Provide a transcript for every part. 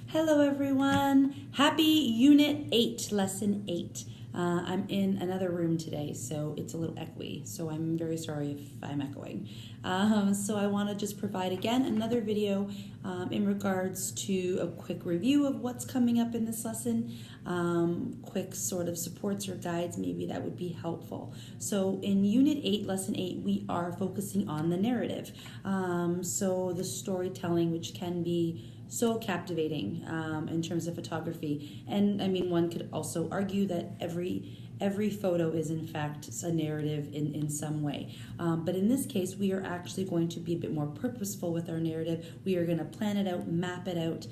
Hello everyone, happy Unit 8, Lesson 8. I'm in another room today, so it's a little echoey, so I'm very sorry if I'm echoing. So I want to just provide again another video in regards to a quick review of what's coming up in this lesson, quick sort of supports or guides maybe that would be helpful. So in Unit 8, Lesson 8, we are focusing on the narrative. So the storytelling, which can be so captivating in terms of photography. And I mean, one could also argue that every photo is in fact a narrative in some way. But in this case, we are actually going to be a bit more purposeful with our narrative. We are going to plan it out, map it out,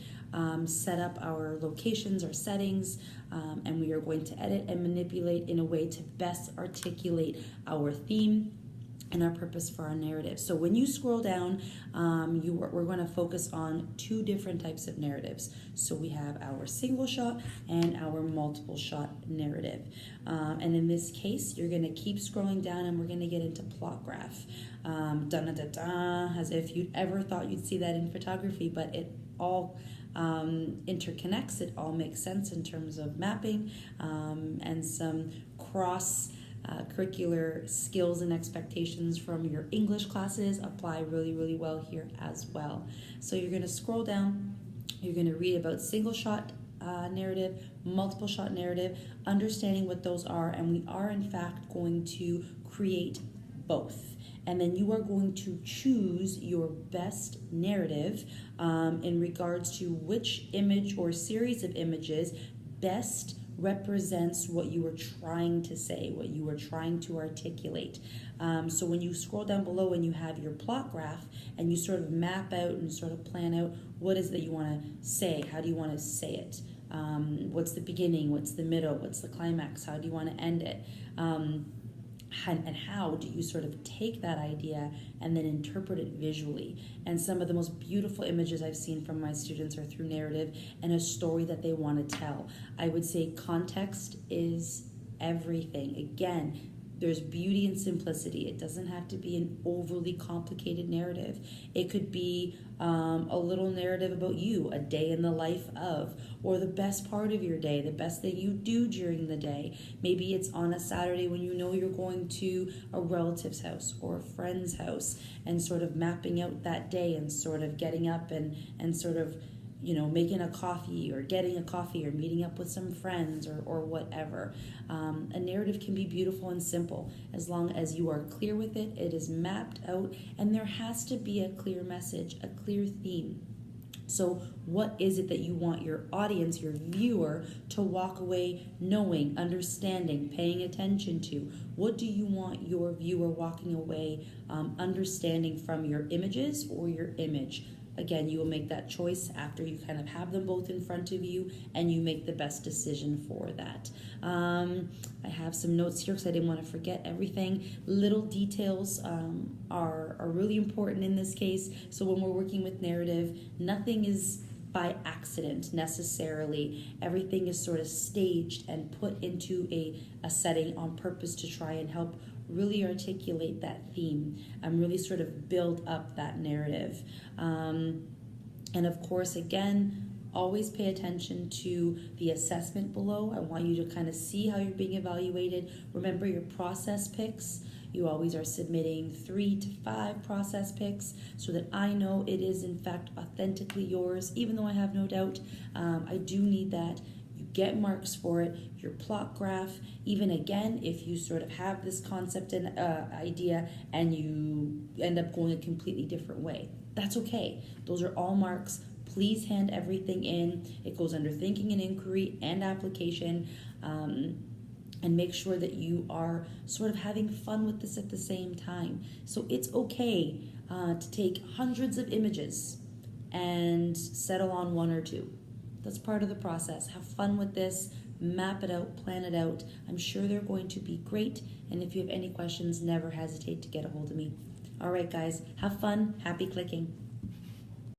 set up our locations, our settings, and we are going to edit and manipulate in a way to best articulate our theme and our purpose for our narrative. So when you scroll down, we're going to focus on two different types of narratives. So we have our single shot and our multiple shot narrative. And in this case, you're going to keep scrolling down and we're going to get into plot graph. As if you'd ever thought you'd see that in photography, but it all interconnects. It all makes sense in terms of mapping and some curricular skills and expectations from your English classes apply really well here as well. So you're going to scroll down, you're going to read about single shot narrative, multiple shot narrative, understanding what those are, and we are in fact going to create both. And then you are going to choose your best narrative in regards to which image or series of images best represents what you were trying to say, what you were trying to articulate. So when you scroll down below and you have your plot graph and you sort of map out and sort of plan out what is it that you want to say, how do you want to say it, what's the beginning, what's the middle, what's the climax, how do you want to end it, and how do you sort of take that idea and then interpret it visually. And some of the most beautiful images I've seen from my students are through narrative and a story that they want to tell. I would say context is everything. Again, there's beauty in simplicity. It doesn't have to be an overly complicated narrative. It could be a little narrative about you, a day in the life of, or the best part of your day, the best thing you do during the day. Maybe it's on a Saturday when you know you're going to a relative's house or a friend's house and sort of mapping out that day and sort of getting up and sort of, making a coffee or getting a coffee or meeting up with some friends or whatever. A narrative can be beautiful and simple as long as you are clear with it, it is mapped out, and there has to be a clear message, a clear theme. So what is it that you want your audience, your viewer, to walk away knowing, understanding, paying attention to? What do you want your viewer walking away understanding from your images or your image? Again, you will make that choice after you kind of have them both in front of you and you make the best decision for that. I have some notes here because I didn't want to forget everything. Little details are really important in this case. So when we're working with narrative, nothing is by accident necessarily. Everything is sort of staged and put into a setting on purpose to try and help really articulate that theme and really sort of build up that narrative. And of course, again, always pay attention to the assessment below. I want you to kind of see how you're being evaluated. Remember your process picks. You always are submitting 3 to 5 process picks so that I know it is in fact authentically yours, even though I have no doubt. I do need that. You get marks for it, your plot graph, even again, if you sort of have this concept and idea and you end up going a completely different way. That's okay. Those are all marks. Please hand everything in. It goes under thinking and inquiry and application. And make sure that you are sort of having fun with this at the same time. So it's okay to take hundreds of images and settle on 1 or 2. That's part of the process. Have fun with this, map it out, plan it out. I'm sure they're going to be great. And if you have any questions, never hesitate to get a hold of me. All right, guys, have fun. Happy clicking.